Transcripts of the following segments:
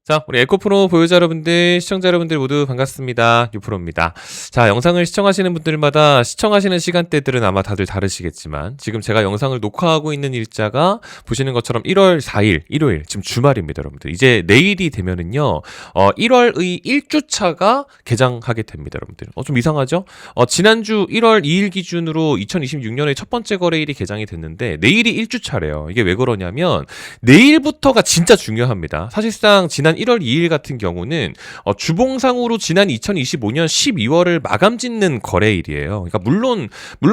자, 우리 에코프로 보유자 여러분들, 시청자 여러분들 모두 반갑습니다. 유프로입니다. 자, 영상을 시청하시는 분들마다 시청하시는 시간대들은 아마 다들 다르시겠지만 지금 제가 영상을 녹화하고 있는 일자가 보시는 것처럼 1월 4일, 일요일, 지금 주말입니다, 여러분들. 이제 내일이 되면은요, 1월의 1주차가 개장하게 됩니다, 여러분들. 좀 이상하죠? 지난주 1월 2일 기준으로 2026년의 첫 번째 거래일이 개장이 됐는데 내일이 1주차래요. 이게 왜 그러냐면 내일부터가 진짜 중요합니다. 사실상 지난 1월 2일 같은 경우는 주봉상으로 지난 2025년 12월을 마감 짓는 거래일이에요. 그러니까 물론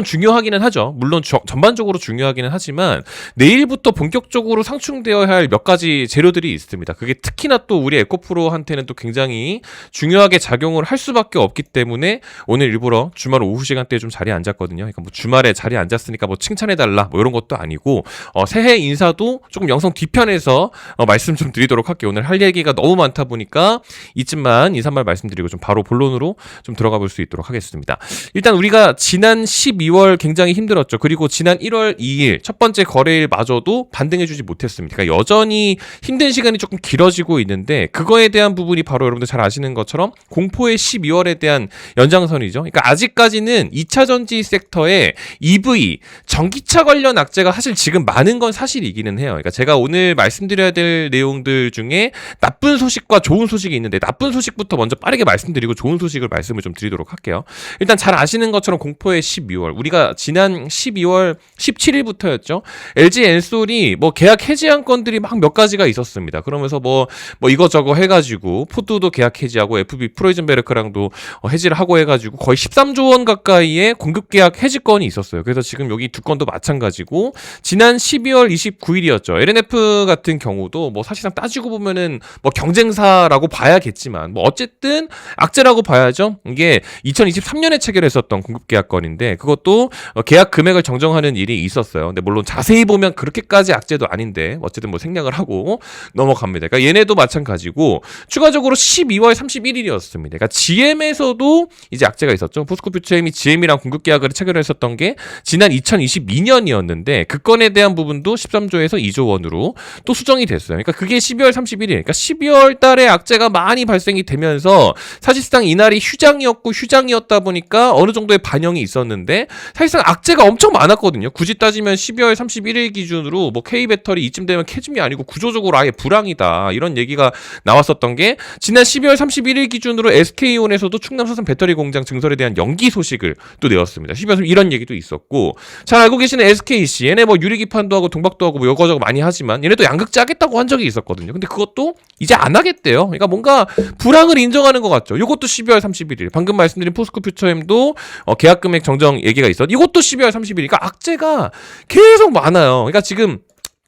중요하기는 하죠. 물론 전반적으로 중요하기는 하지만 내일부터 본격적으로 상충되어야 할 몇 가지 재료들이 있습니다. 그게 특히나 또 우리 에코프로한테는 또 굉장히 중요하게 작용을 할 수밖에 없기 때문에 오늘 일부러 주말 오후 시간대에 좀 자리에 앉았거든요. 그러니까 뭐 주말에 자리에 앉았으니까 뭐 칭찬해달라 뭐 이런 것도 아니고 새해 인사도 조금 영상 뒤편에서 말씀 좀 드리도록 할게요. 오늘 할 얘기가 너무 많다 보니까 이쯤만 인사 말 말씀드리고 좀 바로 본론으로 좀 들어가 볼 수 있도록 하겠습니다. 일단 우리가 지난 12월 굉장히 힘들었죠. 그리고 지난 1월 2일 첫 번째 거래일마저도 반등해주지 못했습니다. 그러니까 여전히 힘든 시간이 조금 길어지고 있는데 그거에 대한 부분이 바로 여러분들 잘 아시는 것처럼 공포의 12월에 대한 연장선이죠. 그러니까 아직까지는 2차 전지 섹터에 EV, 전기차 관련 악재가 사실 지금 많은 건 사실이기는 해요. 그러니까 제가 오늘 말씀드려야 될 내용들 중에 나쁜 소식과 좋은 소식이 있는데 나쁜 소식부터 먼저 빠르게 말씀드리고 좋은 소식을 말씀을 좀 드리도록 할게요. 일단 잘 아시는 것처럼 공포의 12월 우리가 지난 12월 17일부터였죠. LG 엔솔이 뭐 계약 해지한 건들이 막 몇 가지가 있었습니다. 그러면서 뭐 이거저거 해가지고 포드도 계약 해지하고 FB 프로이즌베르크랑도 해지를 하고 해가지고 거의 13조 원 가까이의 공급 계약 해지 건이 있었어요. 그래서 지금 여기 두 건도 마찬가지고 지난 12월 29일이었죠. LNF 같은 경우도 뭐 사실상 따지고 보면은 뭐 경쟁사라고 봐야겠지만 뭐 어쨌든 악재라고 봐야죠. 이게 2023년에 체결했었던 공급 계약 건인데 그것도 계약 금액을 정정하는 일이 있었어요. 근데 물론 자세히 보면 그렇게까지 악재도 아닌데 어쨌든 뭐 생략을 하고 넘어갑니다. 그러니까 얘네도 마찬가지고 추가적으로 12월 31일이었습니다. 그러니까 GM에서도 이제 악재가 있었죠. 포스코퓨처엠이 GM이랑 공급 계약을 체결했었던 게 지난 2022년이었는데 그 건에 대한 부분도 13조에서 2조 원으로 또 수정이 됐어요. 그러니까 그게 12월 31일. 그러니까 12월 달에 악재가 많이 발생이 되면서 사실상 이날이 휴장이었다 보니까 어느 정도의 반영이 있었는데 사실상 악재가 엄청 많았거든요. 굳이 따지면 12월 31일 기준으로 뭐 K배터리 이쯤 되면 캐즘이 아니고 구조적으로 아예 불황이다. 이런 얘기가 나왔었던 게 지난 12월 31일 기준으로 SK온에서도 충남서산 배터리 공장 증설에 대한 연기 소식을 또 내었습니다. 12월 이런 얘기도 있었고 잘 알고 계시는 SKC 얘네 뭐 유리기판도 하고 동박도 하고 뭐 이거저거 많이 하지만 얘네도 양극재 하겠다고 한 적이 있었거든요. 근데 그것도 이제 안 하겠대요. 그러니까 뭔가 불황을 인정하는 것 같죠. 이것도 12월 31일. 방금 말씀드린 포스코퓨처엠도 계약 금액 정정 얘기가 있었. 이것도 12월 30일. 그러니까 악재가 계속 많아요. 그러니까 지금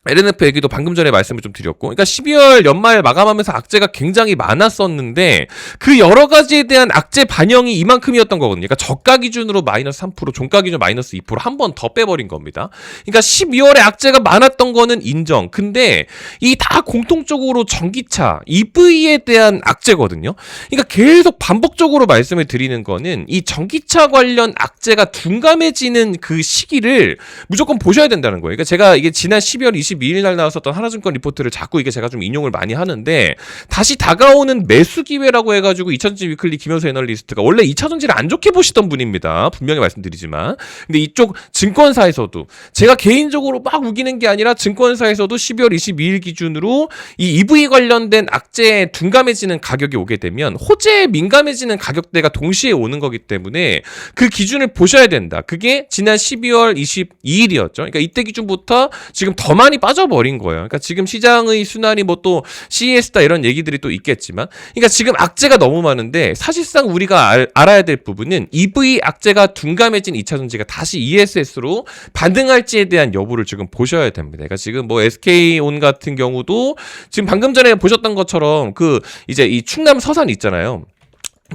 LNF 얘기도 방금 전에 말씀을 좀 드렸고 그러니까 12월 연말 마감하면서 악재가 굉장히 많았었는데 그 여러 가지에 대한 악재 반영이 이만큼이었던 거거든요. 그러니까 저가 기준으로 마이너스 3%, 종가 기준 마이너스 2% 한 번 더 빼버린 겁니다. 그러니까 12월에 악재가 많았던 거는 인정. 근데 이 다 공통적으로 전기차, EV에 대한 악재거든요. 그러니까 계속 반복적으로 말씀을 드리는 거는 이 전기차 관련 악재가 둔감해지는 그 시기를 무조건 보셔야 된다는 거예요. 그러니까 제가 이게 지난 12월 22일 날 나왔었던 하나증권 리포트를 자꾸 이게 제가 좀 인용을 많이 하는데 다시 다가오는 매수 기회라고 해가지고 2차전지 위클리 김현수 애널리스트가 원래 2차전지를 안 좋게 보시던 분입니다. 분명히 말씀드리지만 근데 이쪽 증권사에서도 제가 개인적으로 막 우기는 게 아니라 증권사에서도 12월 22일 기준으로 이 EV 관련된 악재에 둔감해지는 가격이 오게 되면 호재에 민감해지는 가격대가 동시에 오는 거기 때문에 그 기준을 보셔야 된다. 그게 지난 12월 22일이었죠. 그러니까 이때 기준부터 지금 더 많이 빠져버린 거예요. 그러니까 지금 시장의 순환이 뭐 또 CES다 이런 얘기들이 또 있겠지만 그러니까 지금 악재가 너무 많은데 사실상 우리가 알아야 될 부분은 EV 악재가 둔감해진 2차전지가 다시 ESS로 반등할지에 대한 여부를 지금 보셔야 됩니다. 그러니까 지금 뭐 SK온 같은 경우도 지금 방금 전에 보셨던 것처럼 그 이제 이 충남 서산 있잖아요.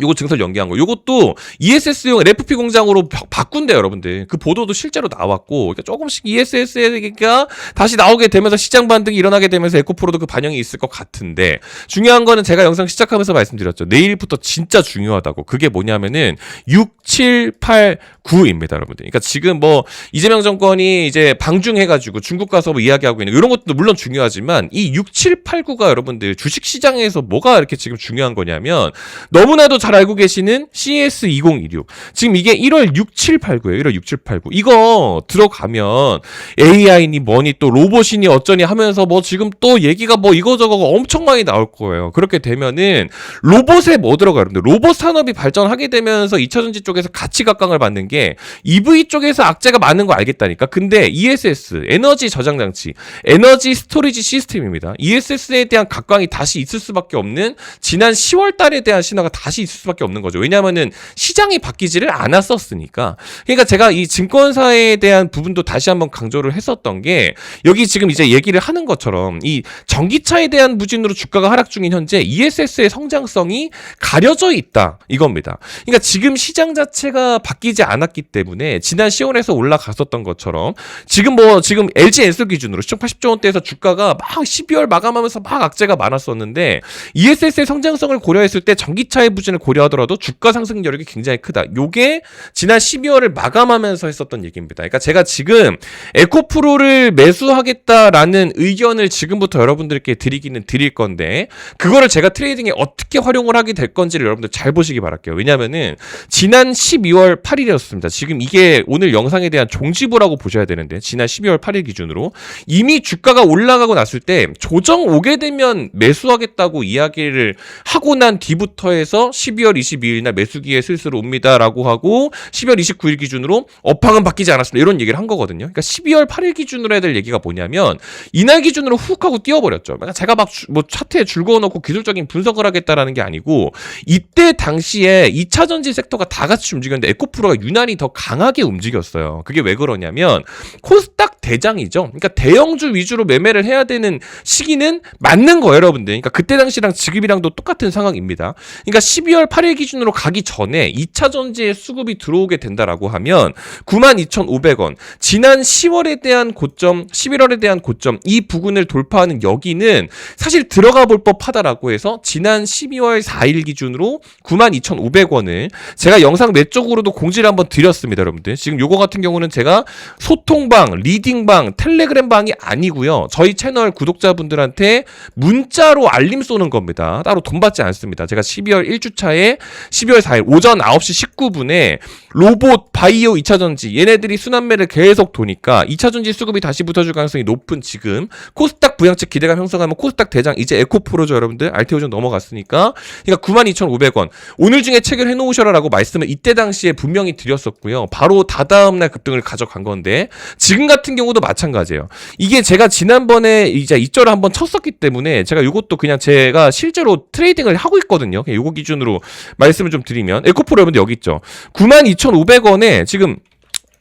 요거 증설 연기한 거. 요것도 ESS용 LFP 공장으로 바꾼대요, 여러분들. 그 보도도 실제로 나왔고, 그러니까 조금씩 ESS가 다시 나오게 되면서 시장 반등이 일어나게 되면서 에코프로도 그 반영이 있을 것 같은데, 중요한 거는 제가 영상 시작하면서 말씀드렸죠. 내일부터 진짜 중요하다고. 그게 뭐냐면은 6, 7, 8, 9입니다, 여러분들. 그러니까 지금 뭐 이재명 정권이 이제 방중해가지고 중국 가서 뭐 이야기하고 있는 이런 것도 물론 중요하지만 이 6, 7, 8, 9가 여러분들 주식 시장에서 뭐가 이렇게 지금 중요한 거냐면 너무나도 잘 알고 계시는 CS2026. 지금 이게 1월 6, 7, 8, 9예요. 1월 6, 7, 8, 9. 이거 들어가면 AI니 뭐니 또 로봇이니 어쩌니 하면서 뭐 지금 또 얘기가 뭐 이거저거 엄청 많이 나올 거예요. 그렇게 되면은 로봇에 뭐 들어가요? 여러분들 로봇 산업이 발전하게 되면서 2차전지 쪽에서 가치 각광을 받는 게 EV 쪽에서 악재가 많은 거 알겠다니까. 근데 ESS, 에너지 저장 장치, 에너지 스토리지 시스템입니다. ESS에 대한 각광이 다시 있을 수밖에 없는 지난 10월 달에 대한 신화가 다시 있을 수밖에 없는 거죠. 왜냐하면은 시장이 바뀌지를 않았었으니까. 그러니까 제가 이 증권사에 대한 부분도 다시 한번 강조를 했었던 게 여기 지금 이제 얘기를 하는 것처럼 이 전기차에 대한 부진으로 주가가 하락 중인 현재 ESS의 성장성이 가려져 있다. 이겁니다. 그러니까 지금 시장 자체가 바뀌지 않았기 때문에 지난 10월에서 올라갔었던 것처럼 지금 LG 엔솔 기준으로 시총 80조 원대에서 주가가 막 12월 마감하면서 막 악재가 많았었는데 ESS의 성장성을 고려했을 때 전기차의 부진을 고려하더라도 주가 상승 여력이 굉장히 크다. 요게 지난 12월을 마감하면서 했었던 얘기입니다. 그러니까 제가 지금 에코프로를 매수하겠다라는 의견을 지금부터 여러분들께 드리기는 드릴 건데 그거를 제가 트레이딩에 어떻게 활용을 하게 될 건지를 여러분들 잘 보시기 바랄게요. 왜냐면은 지난 12월 8일이었습니다. 지금 이게 오늘 영상에 대한 종지부라고 보셔야 되는데 지난 12월 8일 기준으로 이미 주가가 올라가고 났을 때 조정 오게 되면 매수하겠다고 이야기를 하고 난 뒤부터 해서 12월 22일 날 매수기에 슬슬 옵니다라고 하고 12월 29일 기준으로 업황은 바뀌지 않았습니다. 이런 얘기를 한 거거든요. 그러니까 12월 8일 기준으로 해야 될 얘기가 뭐냐면 이날 기준으로 훅 하고 뛰어버렸죠. 그러니까 제가 막 뭐 차트에 줄 그어놓고 기술적인 분석을 하겠다라는 게 아니고 이때 당시에 2차전지 섹터가 다 같이 움직였는데 에코프로가 유난히 더 강하게 움직였어요. 그게 왜 그러냐면 코스닥 대장이죠. 그러니까 대형주 위주로 매매를 해야 되는 시기는 맞는 거예요, 여러분들. 그러니까 그때 당시랑 지금이랑도 똑같은 상황입니다. 그러니까 12월 8일 기준으로 가기 전에 2차전지의 수급이 들어오게 된다라고 하면 92,500원. 지난 10월에 대한 고점, 11월에 대한 고점, 이 부근을 돌파하는 여기는 사실 들어가 볼 법하다라고 해서 지난 12월 4일 기준으로 92,500원을 제가 영상 내쪽으로도 공지를 한번 드렸습니다, 여러분들. 지금 요거 같은 경우는 제가 소통방, 리딩방, 텔레그램방이 아니고요. 저희 채널 구독자분들한테 문자로 알림 쏘는 겁니다. 따로 돈 받지 않습니다. 제가 12월 1주차에 12월 4일 오전 9시 19분에 로봇, 바이오 2차전지 얘네들이 순환매를 계속 도니까 2차전지 수급이 다시 붙어줄 가능성이 높은 지금 코스닥 부양책 기대감 형성하면 코스닥 대장 이제 에코프로죠, 여러분들. RTO 좀 넘어갔으니까. 그러니까 92,500원. 오늘 중에 체결해 놓으셔라라고 말씀을 이때 당시에 분명히 드렸었고요. 바로 다다음 날 급등을 가져간 건데 지금 같은 경우도 마찬가지예요. 이게 제가 지난번에 이제 이절을 한번 쳤었기 때문에 제가 이것도 그냥 제가 실제로 트레이딩을 하고 있거든요. 요거 기준으로 말씀을 좀 드리면 에코프로 여러분들 여기 있죠. 92,500원에 지금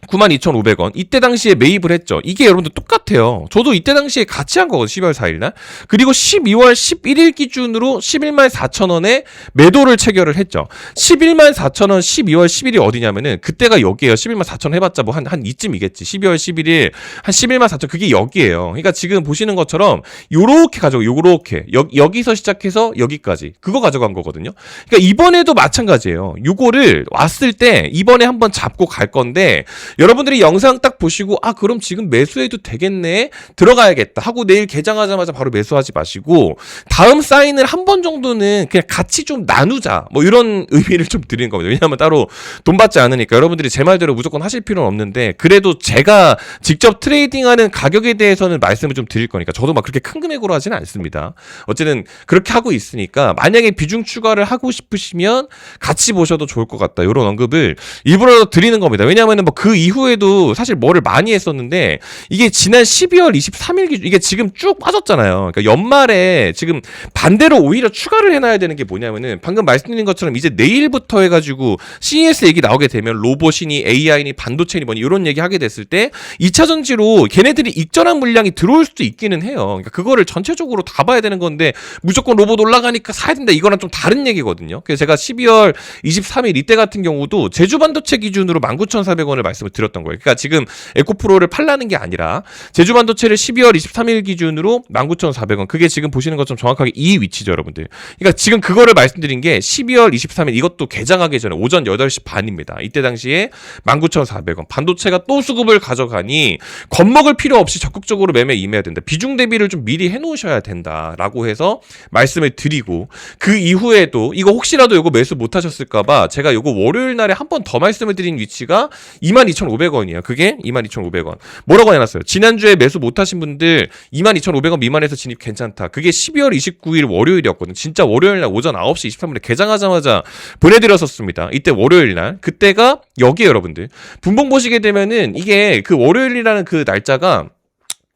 92,500원. 이때 당시에 매입을 했죠. 이게 여러분들 똑같아요. 저도 이때 당시에 같이 한 거거든요. 12월 4일날. 그리고 12월 11일 기준으로 114,000원에 000원에 매도를 체결을 했죠. 114,000원 12월 10일이 어디냐면은 그때가 여기에요. 114,000원 해봤자 뭐 한 이쯤이겠지. 12월 11일 한 114,000원 그게 여기에요. 그러니까 지금 보시는 것처럼 요렇게 가져가 요렇게 여기서 시작해서 여기까지 그거 가져간 거거든요. 그러니까 이번에도 마찬가지예요. 요거를 왔을 때 이번에 한번 잡고 갈 건데 여러분들이 영상 딱 보시고 아 그럼 지금 매수해도 되겠네 들어가야겠다 하고 내일 개장하자마자 바로 매수하지 마시고 다음 사인을 한 번 정도는 그냥 같이 좀 나누자 뭐 이런 의미를 좀 드리는 겁니다. 왜냐하면 따로 돈 받지 않으니까 여러분들이 제 말대로 무조건 하실 필요는 없는데 그래도 제가 직접 트레이딩하는 가격에 대해서는 말씀을 좀 드릴 거니까 저도 막 그렇게 큰 금액으로 하지는 않습니다. 어쨌든 그렇게 하고 있으니까 만약에 비중 추가를 하고 싶으시면 같이 보셔도 좋을 것 같다 이런 언급을 일부러 드리는 겁니다. 왜냐하면 뭐 그 이후에도 사실 뭐를 많이 했었는데 이게 지난 12월 23일 기준 이게 지금 쭉 빠졌잖아요. 그러니까 연말에 지금 반대로 오히려 추가를 해놔야 되는 게 뭐냐면은 방금 말씀드린 것처럼 이제 내일부터 해가지고 CES 얘기 나오게 되면 로봇이니 AI니 반도체니 뭐니 이런 얘기 하게 됐을 때 2차 전지로 걔네들이 익절한 물량이 들어올 수도 있기는 해요. 그러니까 그거를 전체적으로 다 봐야 되는 건데 무조건 로봇 올라가니까 사야 된다 이거랑 좀 다른 얘기거든요. 그래서 제가 12월 23일 이때 같은 경우도 제주 반도체 기준으로 19,400원을 말씀을 드렸던 거예요. 그러니까 지금 에코프로를 팔라는 게 아니라 제주 반도체를 12월 23일 기준으로 19,400원. 그게 지금 보시는 것처럼 정확하게 이 위치죠, 여러분들. 그러니까 지금 그거를 말씀드린 게 12월 23일 이것도 개장하기 전에 오전 8시 반입니다. 이때 당시에 19,400원. 반도체가 또 수급을 가져가니 겁먹을 필요 없이 적극적으로 매매 임해야 된다. 비중 대비를 좀 미리 해놓으셔야 된다라고 해서 말씀을 드리고 그 이후에도 이거 혹시라도 이거 매수 못하셨을까봐 제가 이거 월요일 날에 한 번 더 말씀을 드린 위치가 22,500원이에요. 그게 22,500원. 뭐라고 해놨어요? 지난주에 매수 못하신 분들 22,500원 미만에서 진입 괜찮다. 그게 12월 29일 월요일이었거든요. 진짜 월요일 날 오전 9시 23분에 개장하자마자 보내드렸었습니다. 이때 월요일 날. 그때가 여기에요, 여러분들. 분봉 보시게 되면은 이게 그 월요일이라는 그 날짜가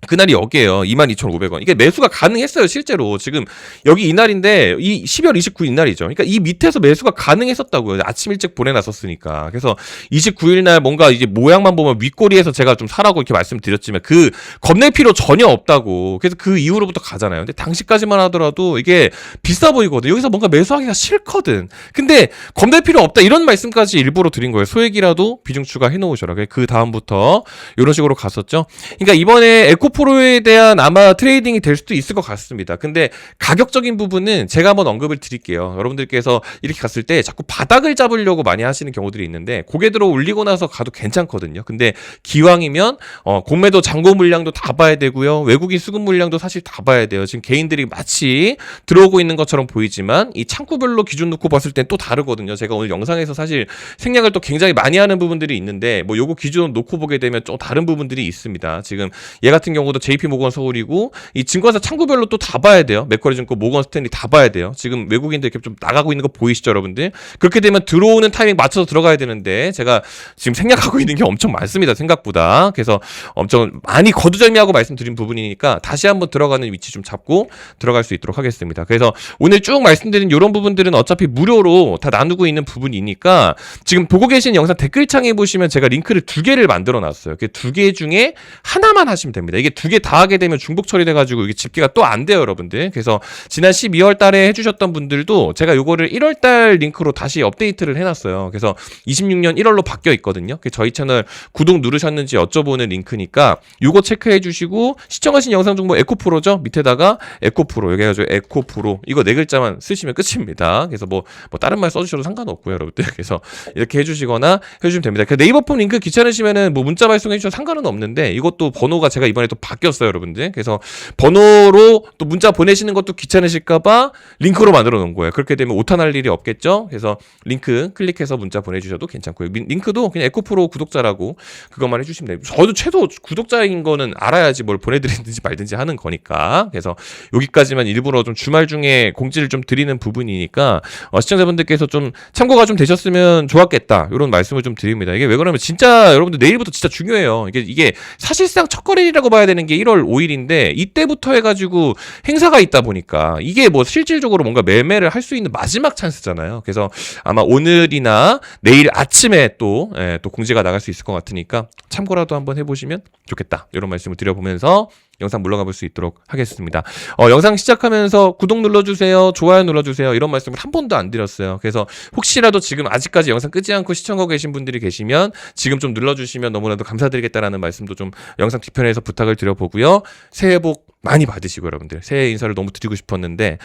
그날이 여기에요. 22,500원. 이게 매수가 가능했어요, 실제로. 지금 여기 이날인데 이 12월 29일 날이죠. 그러니까 이 밑에서 매수가 가능했었다고요. 아침 일찍 보내놨었으니까. 그래서 29일 날 뭔가 이제 모양만 보면 윗꼬리에서 제가 좀 사라고 이렇게 말씀드렸지만 그 겁낼 필요 전혀 없다고. 그래서 그 이후로부터 가잖아요. 근데 당시까지만 하더라도 이게 비싸 보이거든. 여기서 뭔가 매수하기가 싫거든. 근데 겁낼 필요 없다. 이런 말씀까지 일부러 드린 거예요. 소액이라도 비중 추가 해놓으셔라. 그 다음부터 이런 식으로 갔었죠. 그러니까 이번에 에코프로에 대한 아마 트레이딩이 될 수도 있을 것 같습니다. 근데 가격적인 부분은 제가 한번 언급을 드릴게요. 여러분들께서 이렇게 갔을 때 자꾸 바닥을 잡으려고 많이 하시는 경우들이 있는데 고개 들어 올리고 나서 가도 괜찮거든요. 근데 기왕이면 공매도 잔고 물량도 다 봐야 되고요. 외국인 수급 물량도 사실 다 봐야 돼요. 지금 개인들이 마치 들어오고 있는 것처럼 보이지만 이 창구별로 기준 놓고 봤을 땐 또 다르거든요. 제가 오늘 영상에서 사실 생략을 또 굉장히 많이 하는 부분들이 있는데 뭐 요거 기준 놓고 보게 되면 좀 다른 부분들이 있습니다. 지금 얘 같은 경우도 JP모건 서울이고 이 증권사 창구별로 또 다 봐야 돼요. 맥쿼리 증권, 모건 스탠리 다 봐야 돼요. 지금 외국인들 이렇게 좀 나가고 있는 거 보이시죠, 여러분들? 그렇게 되면 들어오는 타이밍 맞춰서 들어가야 되는데 제가 지금 생략하고 있는 게 엄청 많습니다, 생각보다. 그래서 엄청 많이 거두절미하고 말씀드린 부분이니까 다시 한번 들어가는 위치 좀 잡고 들어갈 수 있도록 하겠습니다. 그래서 오늘 쭉 말씀드린 이런 부분들은 어차피 무료로 다 나누고 있는 부분이니까 지금 보고 계신 영상 댓글창에 보시면 제가 링크를 2개를 만들어 놨어요. 그 2개 중에 하나만 하시면 됩니다. 이게 2개 다 하게 되면 중복 처리돼가지고 이게 집계가 또 안 돼요, 여러분들. 그래서 지난 12월 달에 해주셨던 분들도 제가 요거를 1월 달 링크로 다시 업데이트를 해놨어요. 그래서 26년 1월로 바뀌어 있거든요. 저희 채널 구독 누르셨는지 여쭤보는 링크니까 요거 체크해 주시고 시청하신 영상 정보 에코프로죠? 밑에다가 에코프로 여기 해가지고 에코프로 이거 4글자만 쓰시면 끝입니다. 그래서 뭐 다른 말 써주셔도 상관없고요, 여러분들. 그래서 이렇게 해주시거나 해주시면 됩니다. 네이버 폼 링크 귀찮으시면은 뭐 문자 발송해 주셔도 상관은 없는데 이것도 번호가 제가 이번에 또 바뀌었어요, 여러분들. 그래서 번호로 또 문자 보내시는 것도 귀찮으실까봐 링크로 만들어 놓은 거예요. 그렇게 되면 오탄할 일이 없겠죠. 그래서 링크 클릭해서 문자 보내주셔도 괜찮고요. 링크도 그냥 에코프로 구독자라고 그것만 해주시면 됩니다. 저도 최소 구독자인 거는 알아야지 뭘 보내드리든지 말든지 하는 거니까. 그래서 여기까지만 일부러 좀 주말 중에 공지를 좀 드리는 부분이니까 시청자분들께서 좀 참고가 좀 되셨으면 좋았겠다, 이런 말씀을 좀 드립니다. 이게 왜 그러면 진짜 여러분들 내일부터 진짜 중요해요. 이게 사실상 첫 거래일이라고 봐야 되는 게 1월 5일인데 이때부터 해가지고 행사가 있다 보니까 이게 뭐 실질적으로 뭔가 매매를 할 수 있는 마지막 찬스잖아요. 그래서 아마 오늘이나 내일 아침에 또 공지가 나갈 수 있을 것 같으니까 참고라도 한번 해보시면 좋겠다, 이런 말씀을 드려보면서 영상 물러가 볼 수 있도록 하겠습니다. 영상 시작하면서 구독 눌러주세요, 좋아요 눌러주세요, 이런 말씀을 한 번도 안 드렸어요. 그래서 혹시라도 지금 아직까지 영상 끄지 않고 시청하고 계신 분들이 계시면 지금 좀 눌러주시면 너무나도 감사드리겠다라는 말씀도 좀 영상 뒤편에서 부탁을 드려보고요. 새해 복 많이 받으시고, 여러분들 새해 인사를 너무 드리고 싶었는데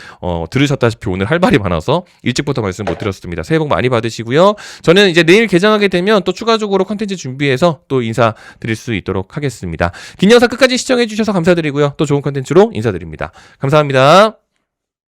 들으셨다시피 오늘 할 말이 많아서 일찍부터 말씀 못 드렸습니다. 새해 복 많이 받으시고요. 저는 이제 내일 개장하게 되면 또 추가적으로 컨텐츠 준비해서 또 인사 드릴 수 있도록 하겠습니다. 긴 영상 끝까지 시청해 주셔서 감사드리고요. 또 좋은 컨텐츠로 인사드립니다. 감사합니다.